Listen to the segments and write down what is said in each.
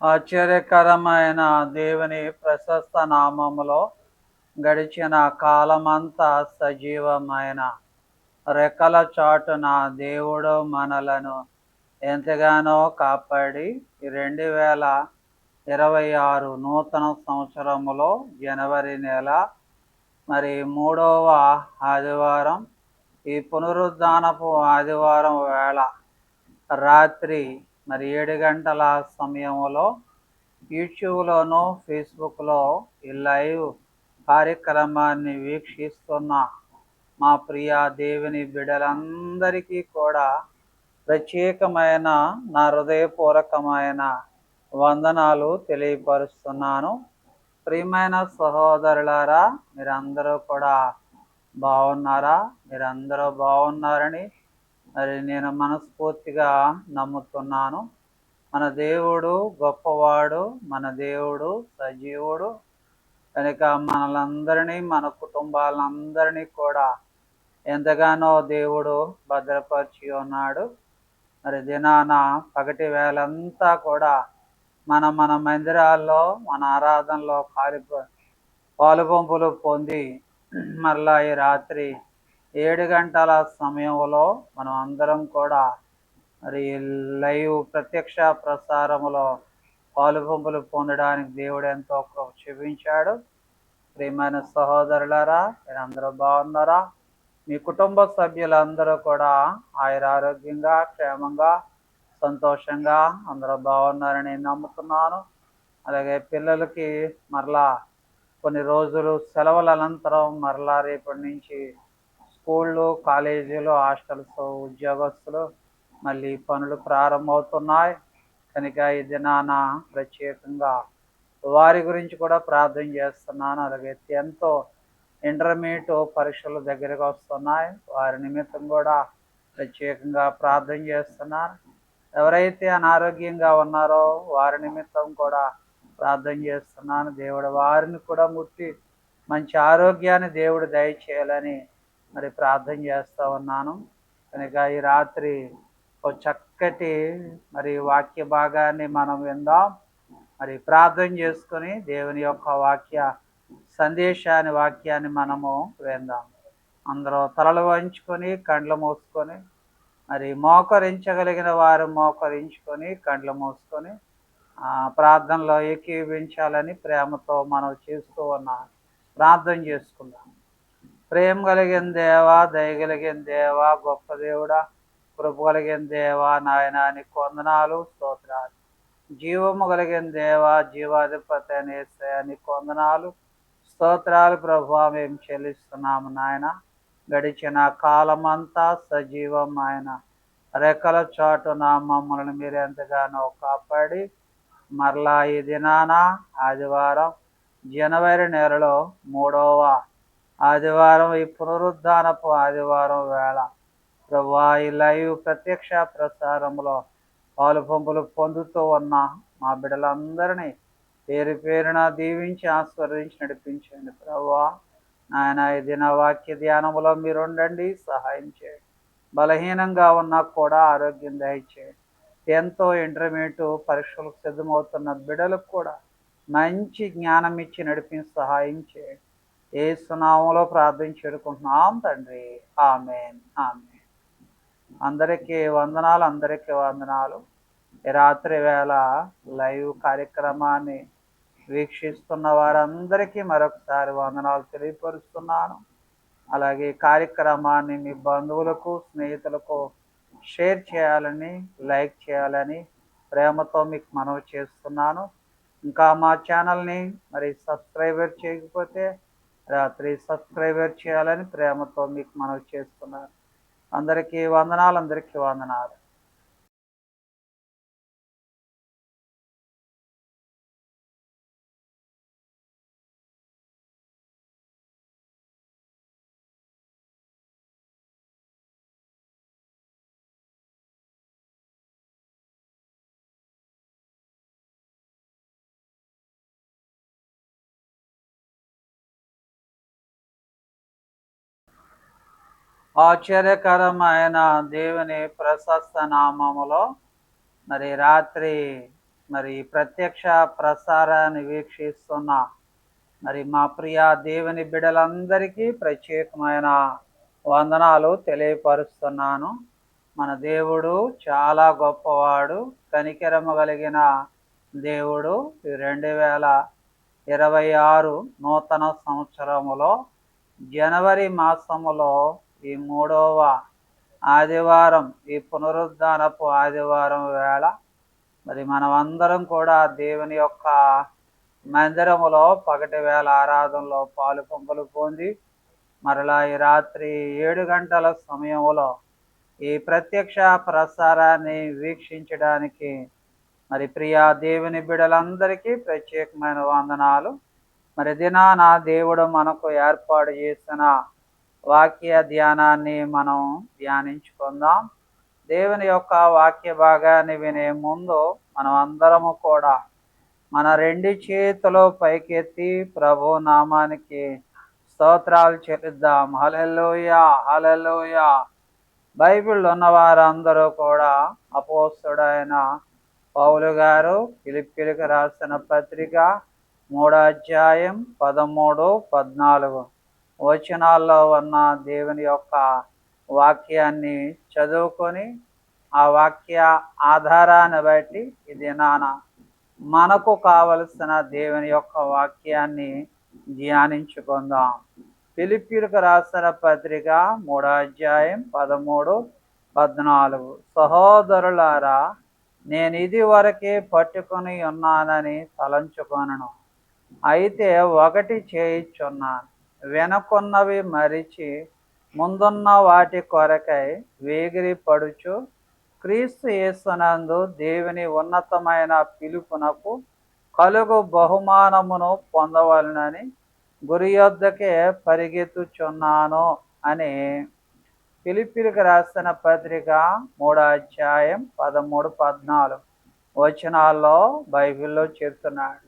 ఆశ్చర్యకరమైన దేవుని ప్రశస్త నామములో గడిచిన కాలమంతా సజీవమైన రెక్కల చాటున దేవుడు మనలను ఎంతగానో కాపాడి 2026 నూతన సంవత్సరములో జనవరి నెల మూడవ ఆదివారం, ఈ పునరుద్ధానపు ఆదివారం వేళ రాత్రి 7 గంటల సమయంలో యూట్యూబ్లోను ఫేస్బుక్లో ఈ లైవ్ కార్యక్రమాన్ని వీక్షిస్తున్న మా ప్రియ దేవుని బిడ్డలందరికీ కూడా ప్రత్యేకమైన నా హృదయపూర్వకమైన వందనాలు తెలియపరుస్తున్నాను. ప్రియమైన సహోదరులారా, మీరందరూ కూడా బాగున్నారా? మీరందరూ బాగున్నారని నేను మనస్ఫూర్తిగా నమ్ముతున్నాను. మన దేవుడు గొప్పవాడు, మన దేవుడు సజీవుడు కనుక మనలందరినీ, మన కుటుంబాలందరినీ కూడా ఎంతగానో దేవుడు భద్రపరిచి ఉన్నాడు. దినాన పగటి వేళంతా కూడా మన మందిరాల్లో, మన ఆరాధనలో పాలుపంపులు పొంది మరలా ఈ రాత్రి 7 గంటల సమయంలో మనం అందరం కూడా లైవ్ ప్రత్యక్ష ప్రసారములో పాలుపంపులు పొందడానికి దేవుడు ఎంతో కృప చూపించాడు. ప్రియమైన సహోదరులారా, మీరందరూ బాగున్నారా? మీ కుటుంబ సభ్యులందరూ కూడా ఆయురారోగ్యంగా, క్షేమంగా, సంతోషంగా అందరూ బాగున్నారని నమ్ముతున్నాను. అలాగే పిల్లలకి మరలా కొన్ని రోజులు సెలవుల అనంతరం మరలా రేపటి నుంచి స్కూళ్ళు, కాలేజీలు, హాస్టల్స్, ఉద్యోగస్తులు మళ్ళీ పనులు ప్రారంభమవుతున్నాయి. కనుక ఈ దినాన ప్రత్యేకంగా వారి గురించి కూడా ప్రార్థన చేస్తున్నాను. అలాగే 10th ఇంటర్మీడియట్ పరీక్షలు దగ్గరకు వస్తున్నాయి, వారి నిమిత్తం కూడా ప్రత్యేకంగా ప్రార్థన చేస్తున్నాను. ఎవరైతే అనారోగ్యంగా ఉన్నారో వారి నిమిత్తం కూడా ప్రార్థన చేస్తున్నాను. దేవుడు వారిని కూడా ముట్టి మంచి ఆరోగ్యాన్ని దేవుడు దయచేయాలని ప్రార్థన చేస్తూ ఉన్నాను. కనుక ఈ రాత్రి ఒక చక్కటి వాక్య భాగాన్ని మనం విందాం. ప్రార్థన చేసుకుని దేవుని యొక్క వాక్యాన్ని మనము విందాం. అందరూ తలలు వంచుకొని కండ్లు మూసుకొని మోకరించగలిగిన వారు మోకరించుకొని కండ్లు మూసుకొని ప్రార్థనలో ఏకీవించాలని ప్రేమతో మనం చేస్తూ ఉన్నాం. ప్రార్థన చేసుకుందాం. ప్రేమ కలిగిన దేవా, దయగలిగిన దేవా, గొప్ప దేవుడా, కృప కలిగిన దేవా, నాయన నీకు వందనాలు, స్తోత్రాలు. జీవము కలిగిన దేవా, జీవాధిపతి అయిన యేసయ్యా నీకు వందనాలు, స్తోత్రాలు ప్రభువా మేము చెల్లిస్తున్నాము. నాయన గడిచిన కాలమంతా సజీవం ఆయన రెక్కల చాటున మమ్మల్ని మీరు ఎంతగానో కాపాడి మరలా ఈ దినాన ఆదివారం, జనవరి నెలలో 3వ ఆదివారం, ఈ పునరుద్ధానపు ఆదివారం వేళ ప్రభువా ఈ లైవ్ ప్రత్యక్ష ప్రసారంలో పాలుపంపులు పొందుతూ ఉన్న మా బిడ్డలందరినీ పేరు పేరున దీవించి ఆశీర్వదించి నడిపించండి ప్రభువా. నాయన ఈ దిన వాక్య ధ్యానములో మీరు ఉండండి, సహాయం చేయండి. బలహీనంగా ఉన్నా కూడా ఆరోగ్యం దయచేయండి. 10th ఇంటర్మీడియట్ పరీక్షలకు సిద్ధమవుతున్న బిడ్డలకు కూడా మంచి జ్ఞానం ఇచ్చి నడిపించి సహాయం చేయండి. యేసు నామములో ప్రార్థన చేడుకుంటున్నాం తండ్రి, ఆమేన్, ఆమేన్. అందరికీ వందనాలు. ఈ రాత్రి వేళ లైవ్ కార్యక్రమాన్ని వీక్షిస్తున్న వారందరికీ మరొకసారి వందనాలు తెలియపరుస్తున్నాను. అలాగే కార్యక్రమాన్ని మీ బంధువులకు, స్నేహితులకు షేర్ చేయాలని, లైక్ చేయాలని ప్రేమతో మీకు మనవి చేస్తున్నాను. ఇంకా మా ఛానల్ని సబ్స్క్రైబర్ చేయకపోతే రాత్రి సబ్స్క్రైబర్ చేయాలని ప్రేమతో మీకు మనవి చేస్తున్నాను. అందరికీ వందనాలు. ఆశ్చర్యకరమైన దేవుని ప్రశస్త నామములో రాత్రి మరి ప్రత్యక్ష ప్రసారాన్ని వీక్షిస్తున్న మరి మా ప్రియ దేవుని బిడ్డలందరికీ ప్రత్యేకమైన వందనాలు తెలియపరుస్తున్నాను. మన దేవుడు చాలా గొప్పవాడు, కనికరము కలిగిన దేవుడు. 2026 నూతన సంవత్సరములో జనవరి మాసములో ఈ 3వ ఆదివారం, ఈ పునరుద్ధానపు ఆదివారం వేళ మరి మనమందరం కూడా దేవుని యొక్క మందిరములో పగటి వేళ ఆరాధనలో పాలు పంపులు పొంది మరలా ఈ రాత్రి 7 గంటల సమయంలో ఈ ప్రత్యక్ష ప్రసారాన్ని వీక్షించడానికి మరి ప్రియా దేవుని బిడ్డలందరికీ ప్రత్యేకమైన వందనాలు. మరి దినాన దేవుడు మనకు ఏర్పాటు చేసిన వాక్య ధ్యానాన్ని మనం ధ్యానించుకుందాం. దేవుని యొక్క వాక్య భాగాన్ని వినే ముందు మనం అందరము కూడా మన 2 చేతులు పైకెత్తి ప్రభు నామానికి స్తోత్రాలు చెల్లిద్దాం. హల్లెలూయా, హల్లెలూయా. బైబిల్లో ఉన్న వారందరూ కూడా అపోస్తలుడైన పౌలు గారు ఫిలిప్పీయులకు రాసిన పత్రిక 3వ అధ్యాయం 13, 14 వచనాల్లో ఉన్న దేవుని యొక్క వాక్యాన్ని చదువుకొని ఆ వాక్య ఆధారాన్ని బట్టి ఈ దినాన మనకు కావలసిన దేవుని యొక్క వాక్యాన్ని ధ్యానించుకుందాం. ఫిలిప్పీయులకు రాసిన పత్రిక 3వ అధ్యాయం 13, 14 సహోదరులారా, నేను ఇది వరకే పట్టుకొని ఉన్నానని తలంచుకొనను. అయితే ఒకటి చేయుచున్నాను, వెనకున్నవి మరిచి ముందున్న వాటి కొరకై వేగిరి పడుచు క్రీస్తు యేసునందు దేవుని ఉన్నతమైన పిలుపునకు కలుగు బహుమానమును పొందవలనని గురి యొద్దకే పరిగెత్తుచున్నాను అని ఫిలిప్పీయులకు రాసిన పత్రిక 3వ అధ్యాయం 13, 14 వచనాల్లో బైబిల్లో చెప్తున్నాడు.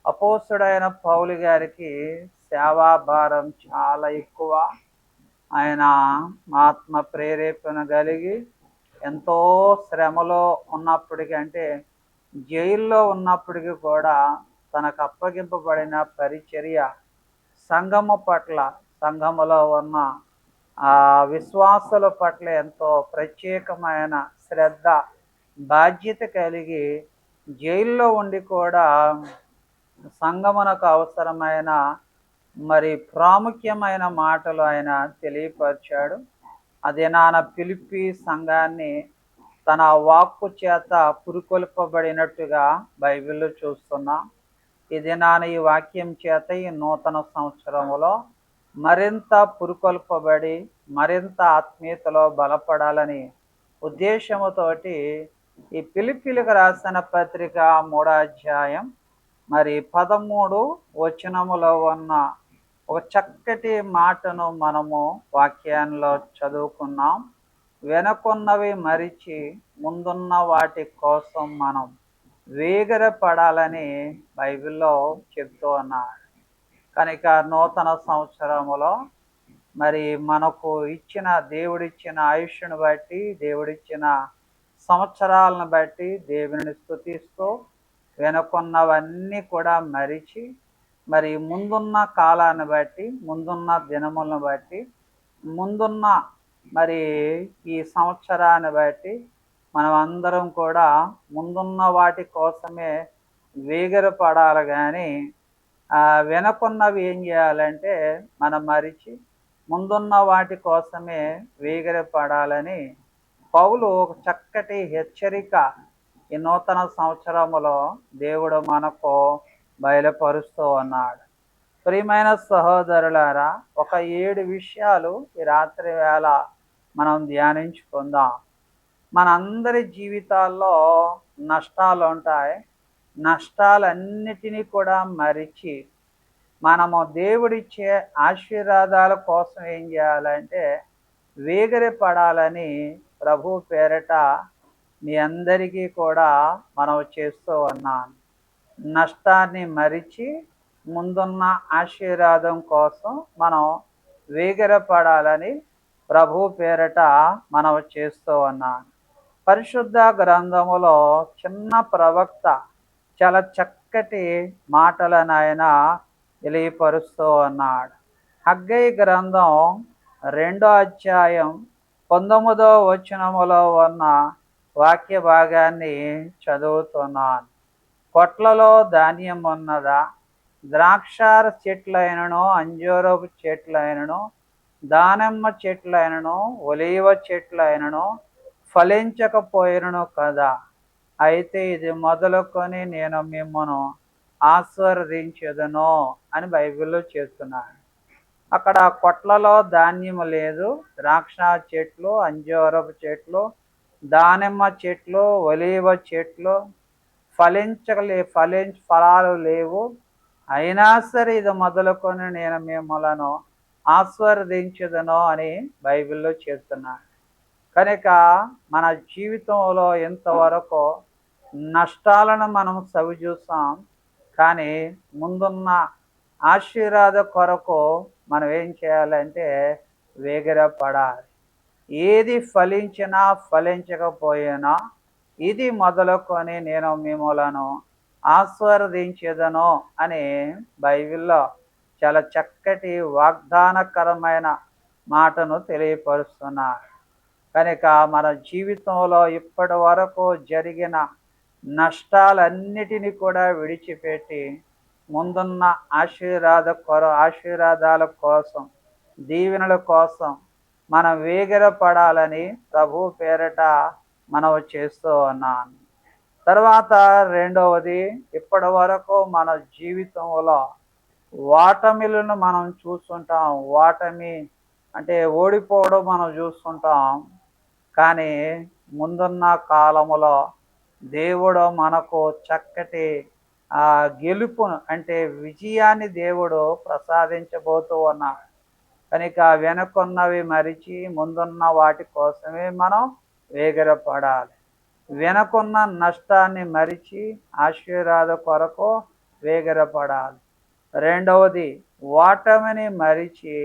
అపోస్తలుడైన పౌలు గారికి సేవాభారం చాలా ఎక్కువ. ఆయన ఆత్మ ప్రేరేపణ కలిగి ఎంతో శ్రమలో ఉన్నప్పటికీ, అంటే జైల్లో ఉన్నప్పటికీ కూడా తనకు అప్పగింపబడిన పరిచర్య సంఘము పట్ల, సంఘములో ఉన్న విశ్వాసుల పట్ల ఎంతో ప్రత్యేకమైన శ్రద్ధ, బాధ్యత కలిగి జైల్లో ఉండి కూడా సంఘమునకు అవసరమైన మరి ప్రాముఖ్యమైన మాటలు ఆయన తెలియపరిచాడు. అదే నాన్న ఫిలిప్పీ సంఘాన్ని తన వాక్కు చేత పురుకొల్పబడినట్టుగా బైబిల్లో చూస్తున్నాం. ఇది నాన్న ఈ వాక్యం చేత ఈ నూతన సంవత్సరంలో మరింత పురుకొల్పబడి మరింత ఆత్మీయతలో బలపడాలని ఉద్దేశముతోటి ఈ ఫిలిప్పీయులకు రాసిన పత్రిక 3వ అధ్యాయం మరి 13 వచనములో ఉన్న ఒక చక్కటి మాటను మనము వాక్యాల్లో చదువుకున్నాం. వెనకున్నవి మరిచి ముందున్న వాటి కోసం మనం వేగిరపడాలని బైబిల్లో చెప్తూ ఉన్నాడు. కనుక నూతన సంవత్సరములో మరి మనకు ఇచ్చిన దేవుడిచ్చిన ఆయుష్ను బట్టి, దేవుడిచ్చిన సంవత్సరాలను బట్టి దేవుని స్తుతిస్తూ వెనుకున్నవన్నీ కూడా మరిచి మరి ముందున్న కాలాన్ని బట్టి, ముందున్న దినములను బట్టి, ముందున్న మరి ఈ సంవత్సరాన్ని బట్టి మనం అందరం కూడా ముందున్న వాటి కోసమే వేగిరపడాలి. కానీ వెనకున్నవి ఏం చేయాలంటే మనం మరిచి ముందున్న వాటి కోసమే వేగిరపడాలని పౌలు ఒక చక్కటి హెచ్చరిక ఈ నూతన సంవత్సరములో దేవుడు మనకు బయలుపరుస్తూ ఉన్నాడు. ప్రియమైన సహోదరులారా, ఒక 7 విషయాలు ఈ రాత్రి వేళ మనం ధ్యానించుకుందాం. మనందరి జీవితాల్లో నష్టాలు ఉంటాయి. నష్టాలన్నిటినీ కూడా మరిచి మనము దేవుడిచ్చే ఆశీర్వాదాల కోసం ఏం చేయాలంటే వేగిరపడాలని ప్రభు పేరట మీ అందరికీ కూడా మనం చేస్తూ ఉన్నాను. నష్టాన్ని మరిచి ముందున్న ఆశీర్వాదం కోసం మనం వేగిరపడాలని ప్రభు పేరట మనం చేస్తూ ఉన్నాను. పరిశుద్ధ గ్రంథములో చిన్న ప్రవక్త చాలా చక్కటి మాటలను ఆయన తెలియపరుస్తూ ఉన్నాడు. హగ్గయి గ్రంథం 2వ అధ్యాయం 19వ వచనములో ఉన్న వాక్య భాగాన్ని చదువుతున్నాను. కొట్లలో ధాన్యం ఉన్నదా? ద్రాక్షార చెట్లైనను, అంజూరపు చెట్లైనను, దానిమ్మ చెట్లైనను, ఒలీవ చెట్లైనను ఫలించకపోయినను కదా. అయితే ఇది మొదలుకొని నేను మిమ్మను ఆశీర్వదించెదను అని బైబిల్లో చెప్తున్నాడు. అక్కడ కొట్లలో ధాన్యము లేదు. ద్రాక్ష చెట్లు, అంజూరపు చెట్లు, దానిమ్మ చెట్లు, ఒలీవ చెట్లు ఫలాలు లేవు. అయినా సరే ఇది మొదలుకొని నేను మిమ్మలను ఆశీర్వదించెదను అని బైబిల్లో చెప్తున్నాడు. కనుక మన జీవితంలో ఇంతవరకు నష్టాలను మనం చవిచూసాం. కానీ ముందున్న ఆశీర్వాద కొరకు మనం ఏం చేయాలంటే వేగిరపడాలి. ఏది ఫలించినా ఫలించకపోయినా ఇది మొదలుకొని నేను మిమ్మలను ఆశీర్వదించెదను అని బైబిల్లో చాలా చక్కటి వాగ్దానకరమైన మాటను తెలియపరుస్తున్నారు. కనుక మన జీవితంలో ఇప్పటి వరకు జరిగిన నష్టాలన్నిటినీ కూడా విడిచిపెట్టి ముందున్న ఆశీర్వాదాల కోసం, దీవెనల కోసం మనం వేగిరపడాలని ప్రభు పేరట మనం చేస్తూ ఉన్నాను. తర్వాత రెండవది, ఇప్పటి వరకు మన జీవితంలో ఓటమిలను మనం చూస్తుంటాం. ఓటమి అంటే ఓడిపోవడం మనం చూస్తుంటాం. కానీ ముందున్న కాలములో దేవుడు మనకు చక్కటి గెలుపును అంటే విజయాన్ని దేవుడు ప్రసాదించబోతూ ఉన్నాడు. కనుక వెనుకున్నవి మరిచి ముందున్న వాటి కోసమే మనం వేగిరపడాలి. వెనుకున్న నష్టాన్ని మరిచి ఆశీర్వాద కొరకు వేగిరపడాలి. రెండవది, ఓటమిని మరిచి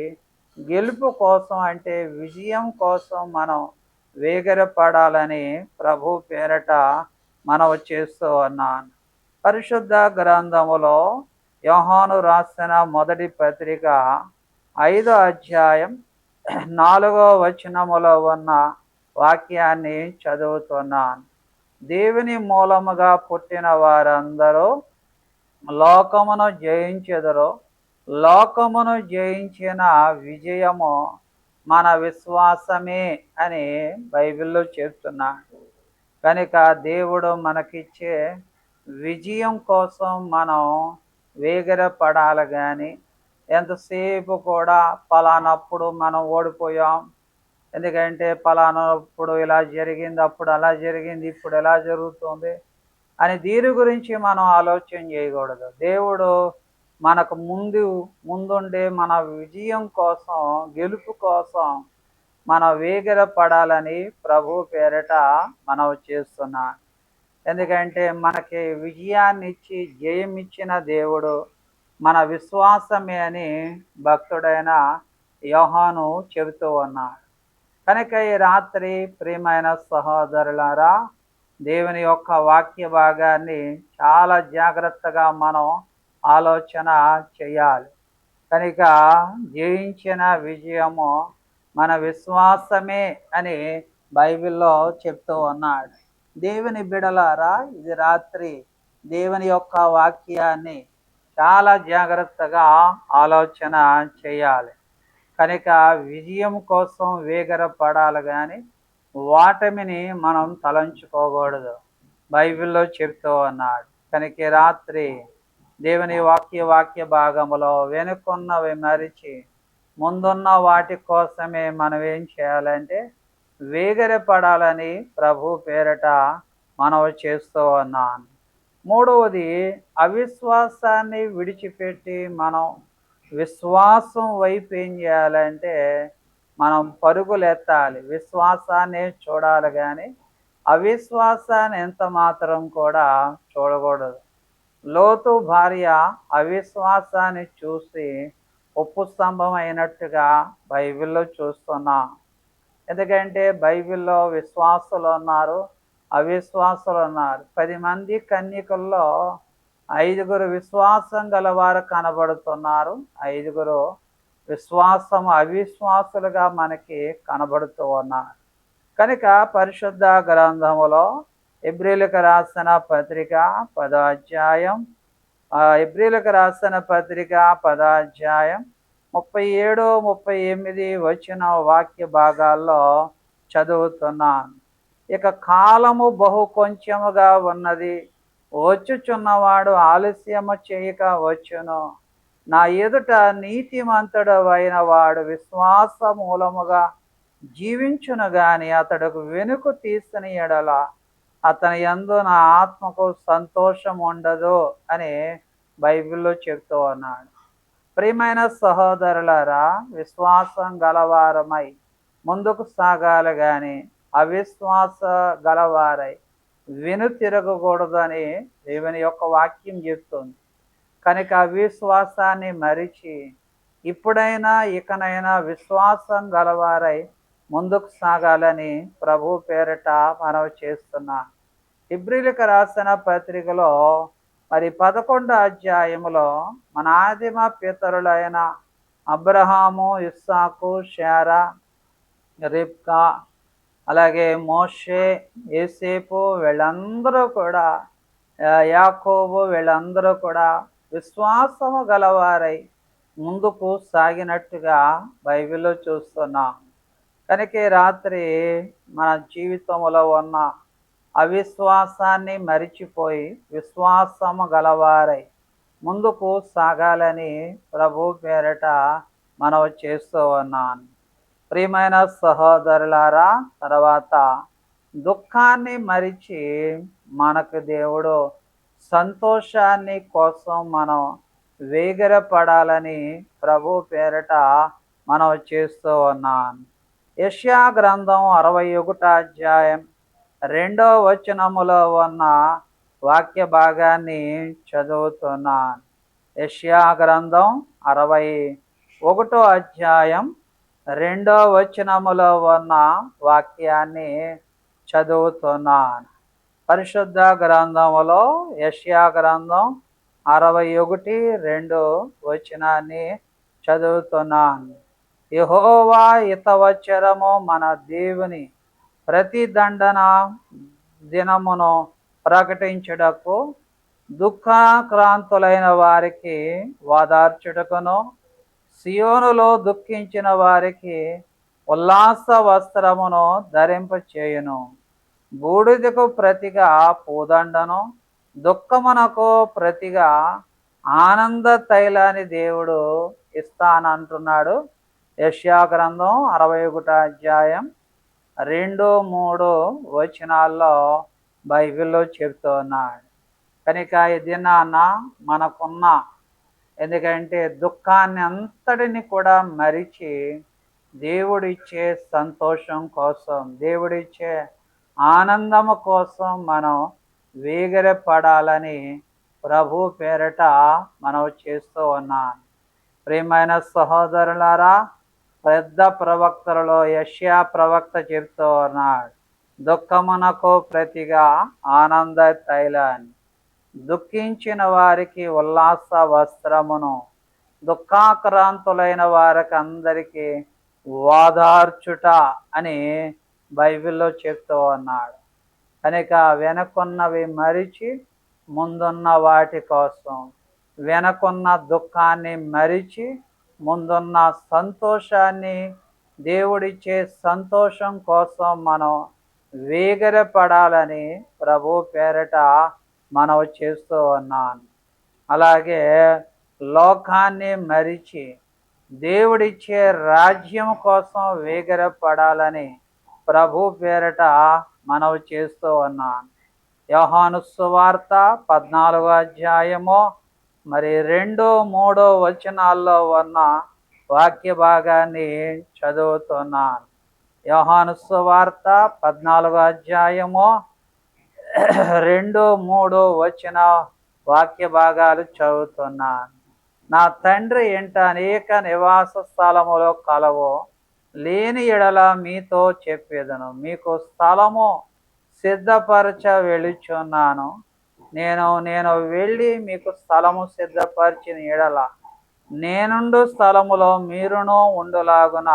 గెలుపు కోసం అంటే విజయం కోసం మనం వేగిరపడాలని ప్రభు పేరట మనం చేస్తూ ఉన్నాను. పరిశుద్ధ గ్రంథములో యోహాను రాసిన మొదటి పత్రిక 5వ అధ్యాయం 4వ వచనములో ఉన్న వాక్యాన్ని చదువుతున్నాను. దేవుని మూలముగా పుట్టిన వారందరూ లోకమును జయించెదరు. లోకమును జయించిన విజయము మన విశ్వాసమే అని బైబిల్లో చెప్తున్నాడు. కనుక దేవుడు మనకిచ్చే విజయం కోసం మనం వేగిరపడాలి. కానీ ఎంతసేపు కూడా పలానప్పుడు మనం ఓడిపోయాం, ఎందుకంటే పలానప్పుడు ఇలా జరిగింది, అప్పుడు అలా జరిగింది, ఇప్పుడు ఎలా జరుగుతుంది అని దీని గురించి మనం ఆలోచన చేయకూడదు. దేవుడు మనకు ముందుండే మన విజయం కోసం, గెలుపు కోసం మనం వేగిరపడాలని ప్రభు పేరట మనం చేస్తున్నాం. ఎందుకంటే మనకి విజయాన్ని ఇచ్చి జయం ఇచ్చిన దేవుడు మన విశ్వాసమే అని భక్తుడైన యోహాను చెబుతూ ఉన్నాడు. కనుక ఈ రాత్రి ప్రియమైన సహోదరులారా, దేవుని యొక్క వాక్య భాగాన్ని చాలా జాగ్రత్తగా మనం ఆలోచన చేయాలి. కనుక జయించిన విజయము మన విశ్వాసమే అని బైబిల్లో చెప్తూ ఉన్నాడు. దేవుని బిడలారా, ఇది రాత్రి దేవుని యొక్క వాక్యాన్ని చాలా జాగ్రత్తగా ఆలోచన చేయాలి. కనుక విజయం కోసం వేగిరపడాలి, కానీ ఓటమిని మనం తలంచుకోకూడదు. బైబిల్లో చెప్తూ ఉన్నాడు. కనుక రాత్రి దేవుని వాక్య భాగములో వెనుకున్నవి మరిచి ముందున్న వాటి కోసమే మనం ఏం చేయాలంటే వేగిరపడాలని ప్రభు పేరట మనం చేస్తూ ఉన్నాను. మూడవది, అవిశ్వాసాన్ని విడిచిపెట్టి మనం విశ్వాసం వైపు ఏం చేయాలంటే మనం పరుగులెత్తాలి. విశ్వాసాన్ని చూడాలి, కానీ అవిశ్వాసాన్ని ఎంత మాత్రం కూడా చూడకూడదు. లోతు భార్య అవిశ్వాసాన్ని చూసి ఉప్పు స్తంభం అయినట్టుగా బైబిల్లో చూస్తున్నాం. ఎందుకంటే బైబిల్లో విశ్వాసులు ఉన్నారు, అవిశ్వాసులు ఉన్నారు. 10 మంది కన్యకల్లో ఐదుగురు విశ్వాసం గలవారు కనబడుతున్నారు. ఐదుగురు అవిశ్వాసులుగా మనకి కనబడుతూ ఉన్నారు. కనుక పరిశుద్ధ గ్రంథములో హెబ్రీయులకు రాసిన పత్రిక 10వ అధ్యాయం, హెబ్రీయులకు రాసిన పత్రిక 10వ అధ్యాయం 37, 38 వచ్చిన వాక్య భాగాల్లో చదువుతున్నాను. ఇక కాలము బహు కొంచెముగా ఉన్నది, వచ్చుచున్నవాడు ఆలస్యము చేయక వచ్చును. నా ఎదుట నీతిమంతుడు అయిన వాడు విశ్వాస మూలముగా జీవించును గాని అతడుకు వెనుక తీసిన ఎడల అతని యందు నా ఆత్మకు సంతోషం ఉండదు అని బైబిల్లో చెప్తూ ఉన్నాడు. ప్రియమైన సహోదరులారా, విశ్వాసం గలవారమై ముందుకు సాగాలి గాని అవిశ్వాస గలవారై తిరగకూడదని దేవుని యొక్క వాక్యం చెప్తుంది. కనుక అవిశ్వాసాన్ని మరిచి ఇప్పుడైనా ఇకనైనా విశ్వాసం గలవారై ముందుకు సాగాలని ప్రభు పేరిట మనవి చేస్తున్నా. హెబ్రీయులకు రాసిన పత్రికలో మరి 11వ అధ్యాయములో మన ఆదిమ పితరులైన అబ్రహాము, ఇస్సాకు, శారా, రిబ్కా, అలాగే మోషే, యోసేపు వీళ్ళందరూ కూడా, యాకోబు వీళ్ళందరూ కూడా విశ్వాసము గలవారై ముందుకు సాగినట్టుగా బైబిల్లో చూస్తున్నాం. కనుక రాత్రి మన జీవితంలో ఉన్న అవిశ్వాసాన్ని మరిచిపోయి విశ్వాసము గలవారై ముందుకు సాగాలని ప్రభు పేరిట మనవి చేస్తూ ఉన్నాను. ప్రియమైన సహోదరులారా, తర్వాత దుఃఖాన్ని మరిచి మనకు దేవుడు సంతోషాన్ని కోసం మనం వేగిరపడాలని ప్రభు పేరిట మనవి చేస్తూ ఉన్నాను. యెషయా గ్రంథం 61వ అధ్యాయం 2వ వచనములో ఉన్న వాక్య భాగాన్ని చదువుతున్నాను. యెషయా గ్రంథం 61వ అధ్యాయం 2వ వచనములో ఉన్న వాక్యాన్ని చదువుతున్నాను. పరిశుద్ధ గ్రంథములో యెషయా గ్రంథం 61:2 వచనాన్ని చదువుతున్నాను. యెహోవా హితవచనము మన దేవుని ప్రతిదండన దినమును ప్రకటించుటకు, దుఃఖాక్రాంతులైన వారికి ఓదార్చుటకును, సియోనులో దుఃఖించిన వారికి ఉల్లాస వస్త్రమును ధరింపచేయును. బూడిదకు ప్రతిగా పూదండను, దుఃఖమునకు ప్రతిగా ఆనంద తైలాన్ని దేవుడు ఇస్తానంటున్నాడు. యెషయా గ్రంథం 61వ అధ్యాయం 2, 3 వచనాల్లో బైబిల్లో చెప్తున్నాడు. కనుక ఈ దినాన మనకున్న, ఎందుకంటే దుఃఖాన్ని అంతటిని కూడా మరిచి దేవుడిచ్చే సంతోషం కోసం, దేవుడిచ్చే ఆనందము కోసం మనం వేగిరపడాలని ప్రభు పేరిట మనం చేస్తూ ఉన్నాను. ప్రియమైన సహోదరులారా, పెద్ద ప్రవక్తలలో యెషయా ప్రవక్త చెప్తూ ఉన్నాడు, దుఃఖమునకు ప్రతిగా ఆనంద తైలాన్ని, దుఃఖించిన వారికి ఉల్లాస వస్త్రమును, దుఃఖాక్రాంతులైన వారికి అందరికీ ఓదార్చుట అని బైబిల్లో చెప్తూ ఉన్నాడు. కనుక వెనకున్నవి మరిచి ముందున్న వాటి కోసం, వెనకున్న దుఃఖాన్ని మరిచి ముందున్న సంతోషాన్ని, దేవుడిచ్చే సంతోషం కోసం మనం వేగిరపడాలని ప్రభు పేరిట మనం చేస్తూ ఉన్నాను. అలాగే లోకాన్ని మరిచి దేవుడిచ్చే రాజ్యం కోసం వేగిరపడాలని ప్రభు పేరిట మనవి చేస్తూ ఉన్నాను. యోహాను సువార్త 14వ అధ్యాయము మరి 2, 3 వచనాల్లో ఉన్న వాక్య భాగాన్ని చదువుతున్నాను. యోహాను సువార్త 14వ అధ్యాయము 2, 3 వచన వాక్య భాగాలు చదువుతున్నాను. నా తండ్రి ఇంట అనేక నివాస స్థలములో కలవు, లేని ఎడల మీతో చెప్పేదను, మీకు స్థలము సిద్ధపరచ వెళుచున్నాను. నేను వెళ్ళి మీకు స్థలము సిద్ధపరిచిన ఎడల నేనుండు స్థలములో మీరును ఉండులాగున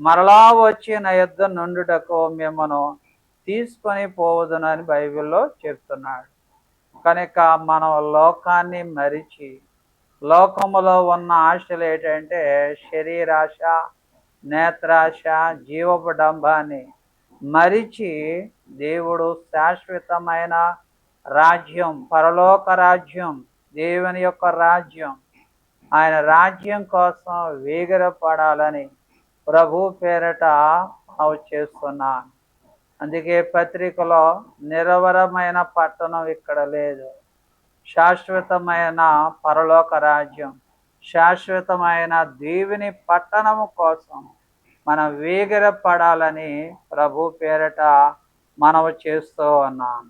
మరలా వచ్చి నా యొద్ద నుండుటకు మిమ్మను తీసుకొని పోవదునని బైబిల్లో చెప్తున్నాడు. కనుక మనం లోకాన్ని మరిచి లోకములో ఉన్న ఆశలు ఏంటంటే శరీరాశ, నేత్రాశ, జీవపు డంబాన్ని మరిచి దేవుడు శాశ్వతమైన రాజ్యం, పరలోక రాజ్యం, దేవుని యొక్క రాజ్యం, ఆయన రాజ్యం కోసం వేగిరపడాలని ప్రభు పేరట మనం చేస్తున్నాను. అందుకే పత్రికలో నిరవరమైన పట్టణం ఇక్కడ లేదు, శాశ్వతమైన పరలోక రాజ్యం, శాశ్వతమైన దేవుని పట్టణము కోసం మనం వేగిరపడాలని ప్రభు పేరట మనము చేస్తూ ఉన్నాం.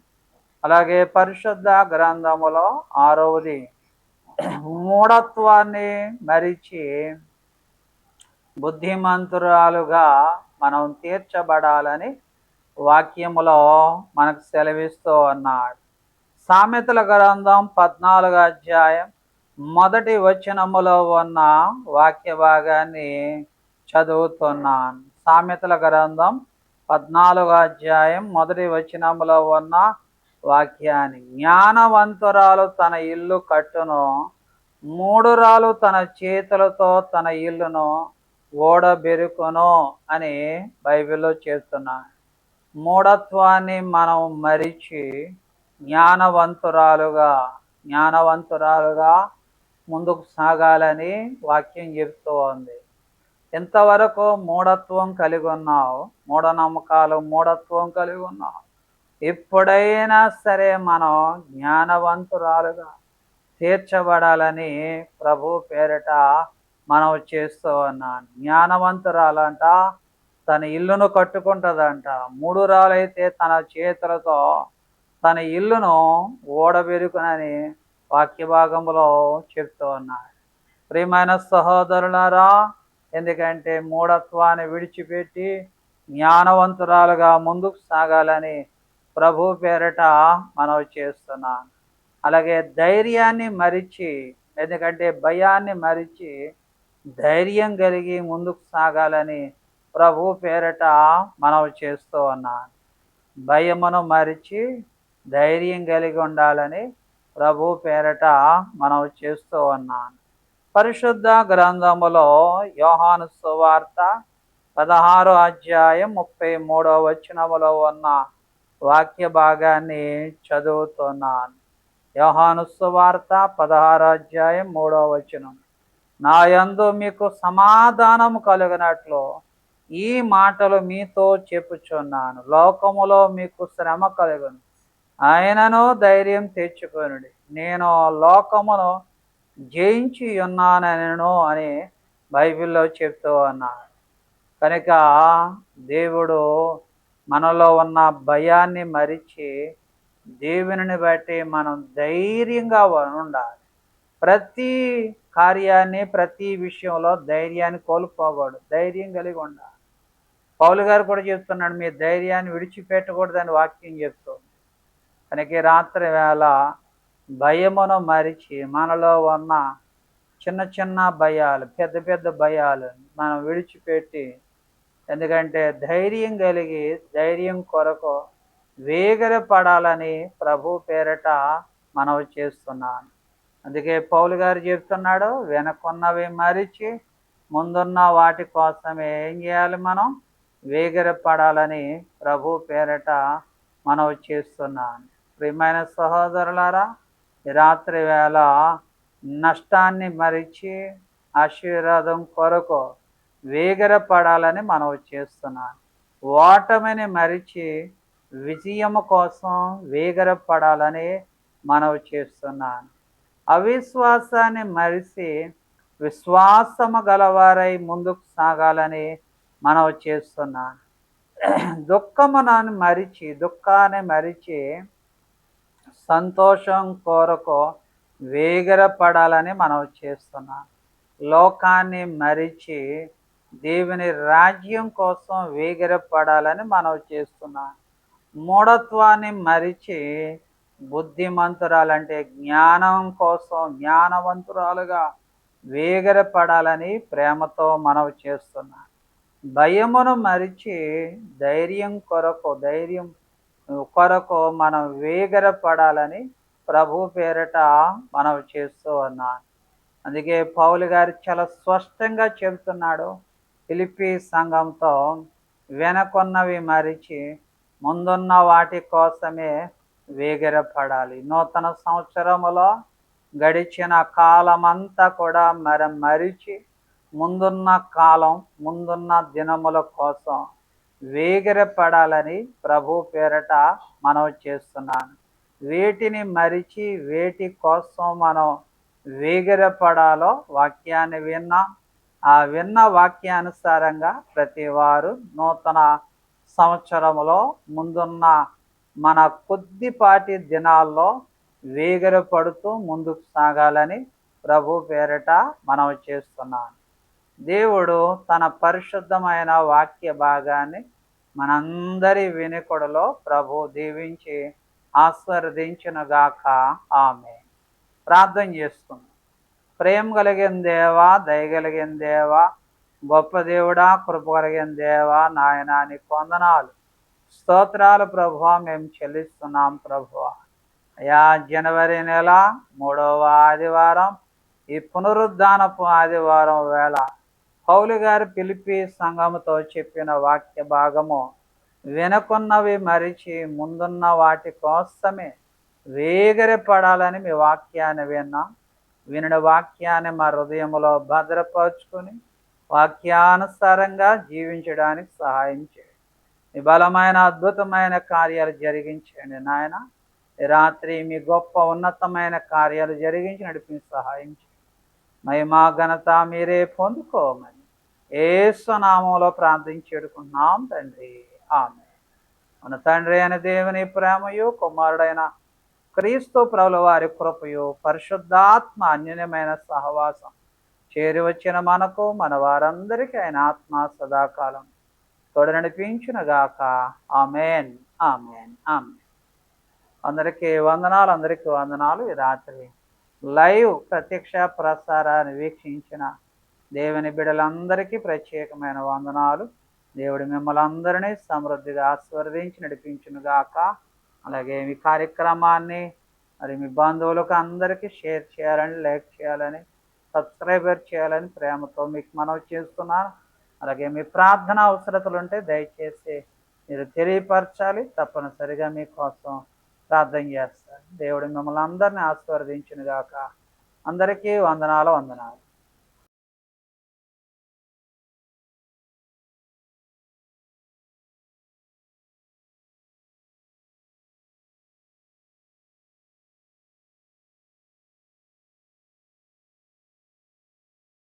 అలాగే పరిశుద్ధ గ్రంథములో 6వది మూఢత్వాన్ని మరిచి బుద్ధిమంతురాలుగా మనం తీర్చబడాలని వాక్యములో మనకు సెలవిస్తూ ఉన్నాడు. సామెతల గ్రంథం 14వ అధ్యాయం 1వ వచనములో ఉన్న వాక్య భాగాన్ని చదువుతున్నాను. సామెతల గ్రంథం 14వ అధ్యాయం 1వ వచనములో ఉన్న వాక్యాన్ని, జ్ఞానవంతురాలు తన ఇల్లు కట్టును, మూఢురాలు తన చేతులతో తన ఇల్లును ఓడబెరుకును అని బైబిల్లో చెప్తున్నాను. మూఢత్వాన్ని మనం మరిచి జ్ఞానవంతురాలుగా ముందుకు సాగాలని వాక్యం చెప్తూ ఉంది. ఎంతవరకు మూఢత్వం కలిగి ఉన్నావు, మూఢనమ్మకాలు, మూఢత్వం కలిగి ఉన్నావు, ఎప్పుడైనా సరే మనం జ్ఞానవంతురాలుగా తీర్చబడాలని ప్రభు పేరిట మనం చేస్తూ ఉన్నాను. జ్ఞానవంతురాలంట తన ఇల్లును కట్టుకుంటుందంట, మూఢురాలైతే తన చేతులతో తన ఇల్లును ఓడబెరుకునని వాక్య భాగంలో చెప్తూ ఉన్నాడు. ప్రియమైన సహోదరులారా, ఎందుకంటే మూఢత్వాన్ని విడిచిపెట్టి జ్ఞానవంతురాలుగా ముందుకు సాగాలని ప్రభు పేరిట మనం చేస్తున్నాను. అలాగే ధైర్యాన్ని మరిచి, ఎందుకంటే భయాన్ని మరిచి ధైర్యం కలిగి ముందుకు సాగాలని ప్రభు పేరిట మనం చేస్తూ ఉన్నాను. భయమును మరిచి ధైర్యం కలిగి ఉండాలని ప్రభు పేరిట మనం చేస్తూ ఉన్నాను. పరిశుద్ధ గ్రంథములో యోహాను సువార్త 16వ అధ్యాయం 33వ వచనములో ఉన్న వాక్య భాగాన్ని చదువుతున్నాను. యోహాను సువార్త 16వ అధ్యాయం 3వ వచనం, నా యందు మీకు సమాధానము కలుగునట్లు ఈ మాటలు మీతో చెప్పుచున్నాను. లోకములో మీకు శ్రమ కలుగును, ఆయనను ధైర్యం తెచ్చుకొనుడి, నేను లోకమును జయించి ఉన్నానను అని బైబిల్లో చెప్తూ ఉన్నాడు. కనుక దేవుడు మనలో ఉన్న భయాన్ని మరిచి దేవుని బట్టి మనం ధైర్యంగా ఉండాలి. ప్రతి కార్యాన్ని, ప్రతి విషయంలో ధైర్యాన్ని కోల్పోకూడదు, ధైర్యం కలిగి ఉండాలి. పౌలు గారు కూడా చెప్తున్నాడు, మీ ధైర్యాన్ని విడిచిపెట్టకూడదని వాక్యం చెప్తుంది. కనుక రాత్రి వేళ భయమును మరిచి మనలో ఉన్న చిన్న చిన్న భయాలు, పెద్ద పెద్ద భయాలు మనం విడిచిపెట్టి, ఎందుకంటే ధైర్యం కలిగి ధైర్యం కొరకు వేగిరపడాలని ప్రభు పేరిట మనం చేస్తున్నాను. అందుకే పౌలు గారు చెప్తున్నాడు, వెనకున్నవి మరిచి ముందున్న వాటి కోసమే ఏం చేయాలి, మనం వేగిరపడాలని ప్రభు పేరిట మనం చేస్తున్నాను. ప్రియమైన సహోదరులారా, రాత్రి వేళ నష్టాన్ని మరిచి ఆశీర్వాదం కొరకు వేగిరపడాలని మనం చేస్తున్నాను. ఓటమిని మరిచి విజయము కోసం వేగిరపడాలని మనం చేస్తున్నాను. అవిశ్వాసాన్ని మరిచి విశ్వాసము గలవారై ముందుకు సాగాలని మనం చేస్తున్నాను. దుఃఖాన్ని మరిచి సంతోషం కొరకు వేగిరపడాలని మనం చేస్తున్నాం. లోకాన్ని మరిచి దేవుని రాజ్యం కోసం వేగిరపడాలని మనం చేస్తున్నాం. మూఢత్వాన్ని మరిచి బుద్ధిమంతురాలంటే జ్ఞానం కోసం జ్ఞానవంతురాలుగా వేగరపడాలని ప్రేమతో మనవి చేస్తున్నా. భయమును మరిచి ధైర్యం కొరకు మనం వేగరపడాలని ప్రభు పేరిట మనవి చేస్తూ ఉన్నాను. అందుకే పౌలు గారు చాలా స్పష్టంగా చెబుతున్నాడు ఫిలిప్పీ సంఘంతో, వెనకున్నవి మరిచి ముందున్న వాటి కోసమే వేగిరపడాలి. నూతన సంవత్సరములో గడిచిన కాలమంతా కూడా మరిచి ముందున్న దినముల కోసం వేగిరపడాలని ప్రభు పేరట మనవి చేస్తున్నాను. వేటిని మరిచి వేటి కోసం మనం వేగిరపడాలో వాక్యాన్ని విన్నాం. ఆ విన్న వాక్యానుసారంగా ప్రతి వారు నూతన సంవత్సరములో ముందున్న మన కొద్దిపాటి దినాల్లో వేగిరపడుతూ ముందుకు సాగాలని ప్రభు పేరిట మనవి చేస్తున్నాను. దేవుడు తన పరిశుద్ధమైన వాక్య భాగాన్ని మనందరి వినికుడిలో ప్రభు దీవించి ఆశీర్వదించునుగాక. ఆమేన్. ప్రార్థన చేసుకుందాం. ప్రేమ కలిగిన దేవా, దయగలిగిన దేవా, గొప్ప దేవుడా, కృప కలిగిన దేవా, నాయనా నీకు వందనాలు, స్తోత్రాలు ప్రభువా మేము చెల్లిస్తున్నాం ప్రభువా. అయా జనవరి నెల 3వ ఆదివారం, ఈ పునరుద్ధానపు ఆదివారం వేళ పౌలు గారు ఫిలిప్పీ సంఘముతో చెప్పిన వాక్య భాగము, వెనుకున్నవి మరిచి ముందున్న వాటి కోసమే వేగిరపడాలని మీ వాక్యాన్ని విన్నాం. వినిన వాక్యాన్ని మా హృదయంలో భద్రపరుచుకొని వాక్యానుసారంగా జీవించడానికి సహాయం చేయండి. మీ బలమైన అద్భుతమైన కార్యాలు జరిగించండి నాయన. ఈ రాత్రి మీ గొప్ప ఉన్నతమైన కార్యాలు జరిగించి నడిపించి సహాయం చేయండి. మహిమా ఘనత మీరే పొందుకోమని యేసు నామములో ప్రార్థించేడుకున్నాం తండ్రి. ఆమేన్. మన తండ్రి అయిన దేవుని ప్రేమయు, కుమారుడైన క్రీస్తు ప్రభుల వారి కృపయు, పరిశుద్ధాత్మ అన్యోన్యమైన సహవాసం చేరి వచ్చిన మనకు మన వారందరికీ ఆయన ఆత్మ సదాకాలం తోడు నడిపించునుగాక. ఆమేన్, ఆమేన్, ఆమేన్. అందరికీ వందనాలు. ఈ రాత్రి లైవ్ ప్రత్యక్ష ప్రసారాన్ని వీక్షించిన దేవుని బిడ్డలందరికీ ప్రత్యేకమైన వందనాలు. దేవుడు మిమ్మల్ని అందరినీ సమృద్ధిగా ఆశీర్వదించి నడిపించునుగాక. అలాగే మీ కార్యక్రమాన్ని మరి మీ బంధువులకు అందరికీ షేర్ చేయాలని, లైక్ చేయాలని, సబ్స్క్రైబర్ చేయాలని ప్రేమతో మీకు మనవి చేస్తున్నాను. అలాగే మీ ప్రార్థన అవసరతలు ఉంటే దయచేసి మీరు తెలియపరచాలి. తప్పనిసరిగా మీకోసం ప్రార్థన చేస్తాను. దేవుడు మిమ్మల్ని అందరినీ ఆశీర్వదించునుగాక. అందరికీ వందనాలు.